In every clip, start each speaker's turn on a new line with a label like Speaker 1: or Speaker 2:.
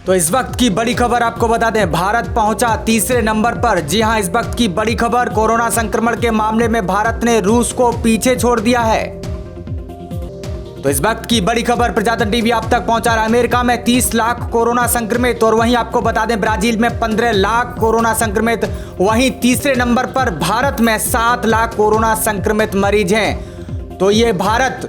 Speaker 1: तो इस वक्त की बड़ी खबर आपको बता दें, भारत पहुंचा तीसरे नंबर पर। जी हां, इस वक्त की बड़ी खबर, कोरोना संक्रमण के मामले में भारत ने रूस को पीछे छोड़ दिया है। तो इस वक्त की बड़ी खबर प्रजातंत्र टीवी आप तक पहुंचा रहा है। अमेरिका में 30 लाख कोरोना संक्रमित और वहीं आपको बता दें ब्राजील में 15 लाख कोरोना संक्रमित। वहीं तीसरे नंबर पर भारत में 7 लाख कोरोना संक्रमित मरीज हैं। तो ये भारत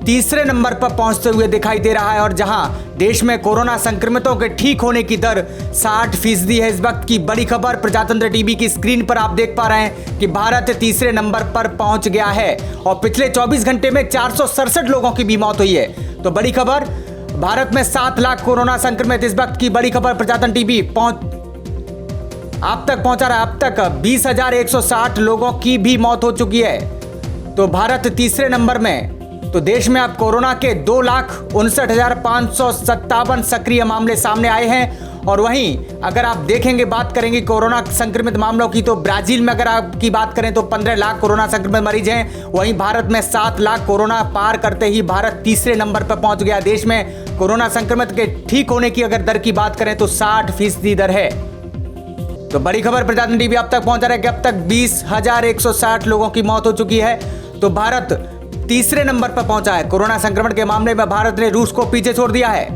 Speaker 1: तीसरे नंबर पर पहुंचते हुए दिखाई दे रहा है और जहां देश में कोरोना संक्रमितों के ठीक होने की दर 60% है। इस वक्त की बड़ी खबर प्रजातंत्र टीवी की स्क्रीन पर आप देख पा रहे हैं कि भारत तीसरे नंबर पर पहुंच गया है और पिछले 24 घंटे में 467 लोगों की भी मौत हुई है। तो बड़ी खबर, भारत में 7 लाख कोरोना संक्रमित। इस वक्त की बड़ी खबर प्रजातंत्र टीवी आप तक पहुंचा रहा है। अब तक 20,160 लोगों की भी मौत हो चुकी है। तो भारत तीसरे नंबर में। तो देश में अब कोरोना के 2,59,557 सक्रिय मामले सामने आए हैं और वहीं अगर आप देखेंगे, बात करेंगे कोरोना संक्रमित मामलों की, तो ब्राजील में अगर आपकी बात करें तो 15 लाख कोरोना संक्रमित मरीज हैं। वहीं भारत में 7 लाख कोरोना पार करते ही भारत तीसरे नंबर पर पहुंच गया। देश में कोरोना संक्रमित के ठीक होने की अगर दर की बात करें तो 60% दर है। तो बड़ी खबर प्रजातंत्र टीवी आप तक पहुंचा रहा है कि अब तक 20,160 लोगों की मौत हो चुकी है। तो भारत तीसरे नंबर पर पहुंचा है। कोरोना संक्रमण के मामले में भारत ने रूस को पीछे छोड़ दिया है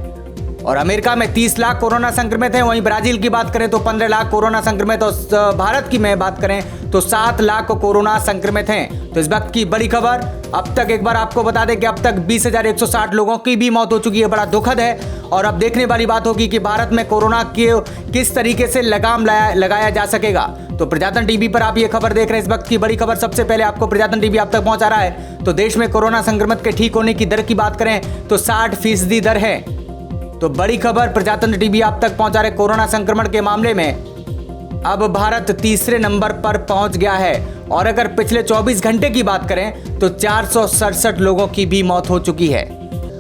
Speaker 1: और अमेरिका में 30 लाख कोरोना संक्रमित हैं। वहीं ब्राजील की बात करें तो 15 लाख कोरोना संक्रमित और भारत की मैं बात करें तो 7 लाख कोरोना संक्रमित हैं। तो इस वक्त की बड़ी खबर, अब तक एक बार आपको बता दें कि अब तक 20,160 लोगों की भी मौत हो चुकी है। बड़ा दुखद है और अब देखने वाली बात होगी कि भारत में कोरोना के किस तरीके से लगाम लगाया जा सकेगा। तो प्रजातंत्र टीवी पर आप ये खबर देख रहे हैं। इस वक्त की बड़ी खबर सबसे पहले आपको प्रजातंत्र टीवी आप तक पहुंचा रहा है। तो देश में कोरोना संक्रमित के ठीक होने की दर की बात करें तो 60% दर है। तो बड़ी खबर प्रजातंत्र टीवी आप तक पहुंचा रहे, कोरोना संक्रमण के मामले में अब भारत तीसरे नंबर पर पहुंच गया है और अगर पिछले 24 घंटे की बात करें तो 467 लोगों की भी मौत हो चुकी है।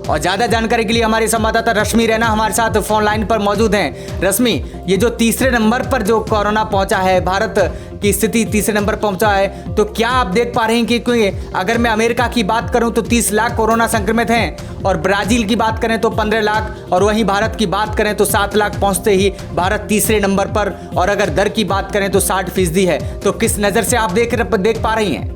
Speaker 1: और ज्यादा जानकारी के लिए हमारे संवाददाता रश्मि रैना हमारे साथ फोन लाइन पर मौजूद हैं। रश्मि, ये जो तीसरे नंबर पर जो कोरोना पहुंचा है, भारत की स्थिति तीसरे नंबर पहुंचा है, तो क्या आप देख पा रहे हैं कि कोई, अगर मैं अमेरिका की बात करूं तो 30 लाख कोरोना संक्रमित हैं और ब्राजील की बात करें तो 15 लाख और वहीं भारत की बात करें तो 7 लाख पहुंचते ही भारत तीसरे नंबर पर, और अगर दर की बात करें तो 60% है। तो किस नज़र से आप देख पा रही हैं?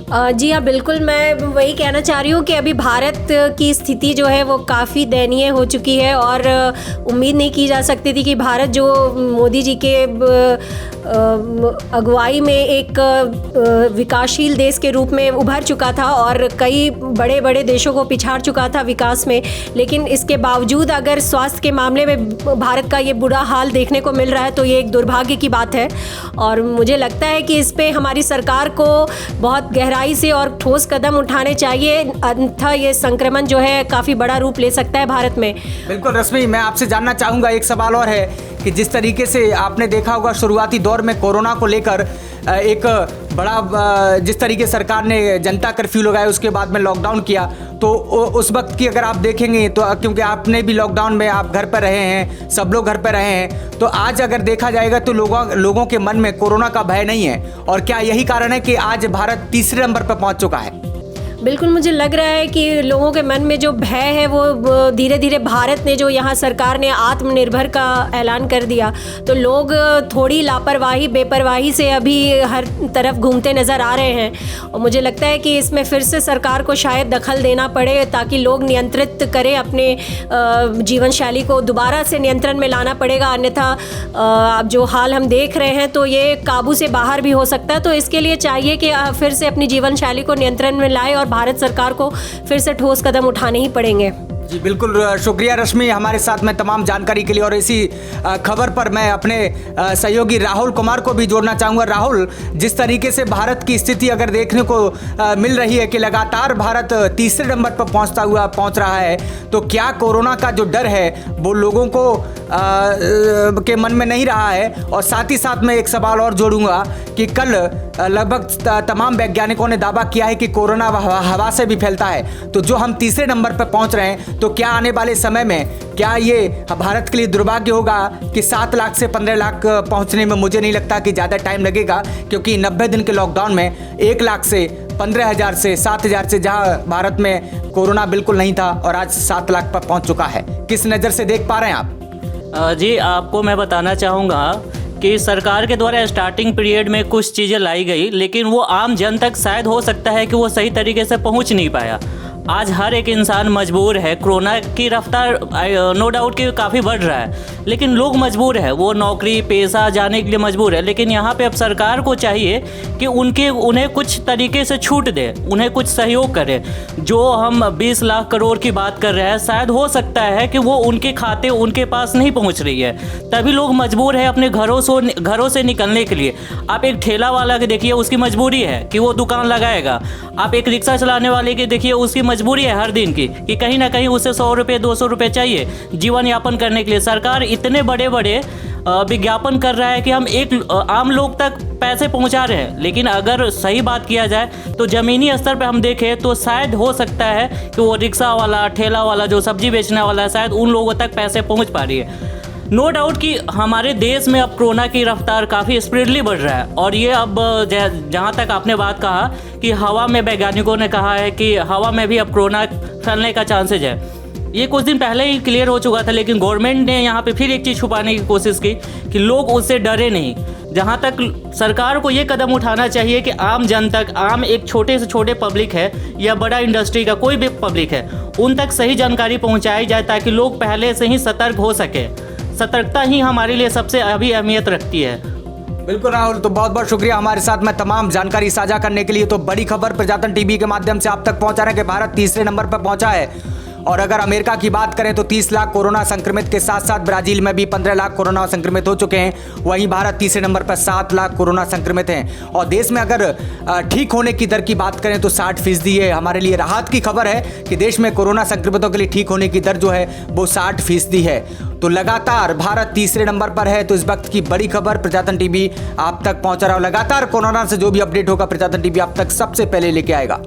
Speaker 2: जी हाँ, बिल्कुल, मैं वही कहना चाह रही हूँ कि अभी भारत की स्थिति जो है वो काफ़ी दयनीय हो चुकी है और उम्मीद नहीं की जा सकती थी कि भारत जो मोदी जी के अगुवाई में एक विकासशील देश के रूप में उभर चुका था और कई बड़े बड़े देशों को पिछाड़ चुका था विकास में, लेकिन इसके बावजूद अगर स्वास्थ्य के मामले में भारत का ये बुरा हाल देखने को मिल रहा है तो ये एक दुर्भाग्य की बात है। और मुझे लगता है कि इस पे हमारी सरकार को बहुत गहराई से और ठोस कदम उठाने चाहिए, अन्यथा ये संक्रमण जो है काफ़ी बड़ा रूप ले सकता है भारत में।
Speaker 1: बिल्कुल रश्मि, मैं आपसे जानना चाहूँगा, एक सवाल और है कि जिस तरीके से आपने देखा होगा शुरुआती दौर में कोरोना को लेकर एक बड़ा, जिस तरीके सरकार ने जनता कर्फ्यू लगाया, उसके बाद में लॉकडाउन किया, तो उस वक्त की अगर आप देखेंगे तो क्योंकि आपने भी लॉकडाउन में आप घर पर रहे हैं, सब लोग घर पर रहे हैं, तो आज अगर देखा जाएगा तो लोगों के मन में कोरोना का भय नहीं है। और क्या यही कारण है कि आज भारत तीसरे नंबर पर पहुंच चुका है?
Speaker 2: बिल्कुल, मुझे लग रहा है कि लोगों के मन में जो भय है वो धीरे धीरे, भारत ने जो यहाँ सरकार ने आत्मनिर्भर का ऐलान कर दिया तो लोग थोड़ी लापरवाही बेपरवाही से अभी हर तरफ घूमते नज़र आ रहे हैं और मुझे लगता है कि इसमें फिर से सरकार को शायद दखल देना पड़े ताकि लोग नियंत्रित करें अपने जीवन शैली को, दोबारा से नियंत्रण में लाना पड़ेगा, अन्यथा अब जो हाल हम देख रहे हैं तो ये काबू से बाहर भी हो सकता है। तो इसके लिए चाहिए कि फिर से अपनी जीवन शैली को नियंत्रण में लाए और भारत सरकार को फिर से ठोस कदम उठाने ही पड़ेंगे।
Speaker 1: जी बिल्कुल, शुक्रिया रश्मि हमारे साथ में तमाम जानकारी के लिए। और इसी खबर पर मैं अपने सहयोगी राहुल कुमार को भी जोड़ना चाहूँगा। राहुल, जिस तरीके से भारत की स्थिति अगर देखने को मिल रही है कि लगातार भारत तीसरे नंबर पर पहुँच रहा है, तो क्या कोरोना का जो डर है वो लोगों को के मन में नहीं रहा है? और साथ ही साथ मैं एक सवाल और जोड़ूंगा कि कल लगभग तमाम वैज्ञानिकों ने दावा किया है कि कोरोना हवा से भी फैलता है। तो जो हम तीसरे नंबर पर पहुंच रहे हैं, तो क्या आने वाले समय में क्या ये भारत के लिए दुर्भाग्य होगा कि 7 लाख से 15 लाख पहुंचने में मुझे नहीं लगता कि ज़्यादा टाइम लगेगा, क्योंकि 90 दिन के लॉकडाउन में 1 लाख से 15,000 से 7,000 से जहां भारत में कोरोना बिल्कुल नहीं था और आज 7 लाख पर पहुंच चुका है। किस नज़र से देख पा रहे हैं आप?
Speaker 3: जी, आपको मैं बताना चाहूँगा कि सरकार के द्वारा स्टार्टिंग पीरियड में कुछ चीज़ें लाई गई, लेकिन वो आम जन तक शायद हो सकता है कि वो सही तरीके से पहुंच नहीं पाया। आज हर एक इंसान मजबूर है। कोरोना की रफ्तार नो डाउट कि काफ़ी बढ़ रहा है, लेकिन लोग मजबूर है, वो नौकरी पेशा जाने के लिए मजबूर है। लेकिन यहाँ पे अब सरकार को चाहिए कि उन्हें कुछ तरीके से छूट दे, उन्हें कुछ सहयोग करे। जो हम 20 लाख करोड़ की बात कर रहे हैं, शायद हो सकता है कि वो उनके खाते उनके पास नहीं पहुँच रही है, तभी लोग मजबूर है अपने घरों से निकलने के लिए। आप एक ठेला वाला के देखिए, उसकी मजबूरी है कि वो दुकान लगाएगा। आप एक रिक्शा चलाने वाले के देखिए, उसकी मजबूरी है हर दिन की कि कहीं ना कहीं उसे 100 रुपये 200 रुपये चाहिए जीवन यापन करने के लिए। सरकार इतने बड़े बड़े विज्ञापन कर रहा है कि हम एक आम लोग तक पैसे पहुंचा रहे हैं, लेकिन अगर सही बात किया जाए तो ज़मीनी स्तर पर हम देखें तो शायद हो सकता है कि वो रिक्शा वाला ठेला वाला जो सब्जी बेचने वाला है, शायद उन लोगों तक पैसे पहुँच पा रही है। नो डाउट कि हमारे देश में अब कोरोना की रफ्तार काफ़ी स्पीडली बढ़ रहा है, और ये अब जहाँ तक आपने बात कहा कि हवा में, वैज्ञानिकों ने कहा है कि हवा में भी अब कोरोना फैलने का चांसेज है। ये कुछ दिन पहले ही क्लियर हो चुका था, लेकिन गवर्नमेंट ने यहाँ पे फिर एक चीज़ छुपाने की कोशिश की कि लोग उससे डरे नहीं। जहाँ तक सरकार को ये कदम उठाना चाहिए कि आम जन तक, आम एक छोटे से छोटे पब्लिक है या बड़ा इंडस्ट्री का कोई भी पब्लिक है, उन तक सही जानकारी पहुँचाई जाए ताकि लोग पहले से ही सतर्क हो सके। सतर्कता ही हमारे लिए सबसे अभी अहमियत रखती है।
Speaker 1: बिल्कुल राहुल, तो बहुत बहुत शुक्रिया हमारे साथ में तमाम जानकारी साझा करने के लिए। तो बड़ी खबर प्रजातंत्र टीवी के माध्यम से आप तक पहुंचा रहे हैं कि भारत तीसरे नंबर पर पहुंचा है। और अगर अमेरिका की बात करें तो 30 लाख कोरोना संक्रमित के साथ साथ ब्राजील में भी 15 लाख कोरोना संक्रमित हो चुके हैं। वहीं भारत तीसरे नंबर पर 7 लाख कोरोना संक्रमित हैं। और देश में अगर ठीक होने की दर की बात करें तो 60% है। हमारे लिए राहत की खबर है कि देश में कोरोना संक्रमितों के लिए ठीक होने की दर जो है वो 60% है। तो लगातार भारत तीसरे नंबर पर है। तो इस वक्त की बड़ी खबर प्रजातंत्र टीवी आप तक पहुंचा रहा है। लगातार कोरोना से जो भी अपडेट होगा प्रजातंत्र टीवी आप तक सबसे पहले लेके आएगा।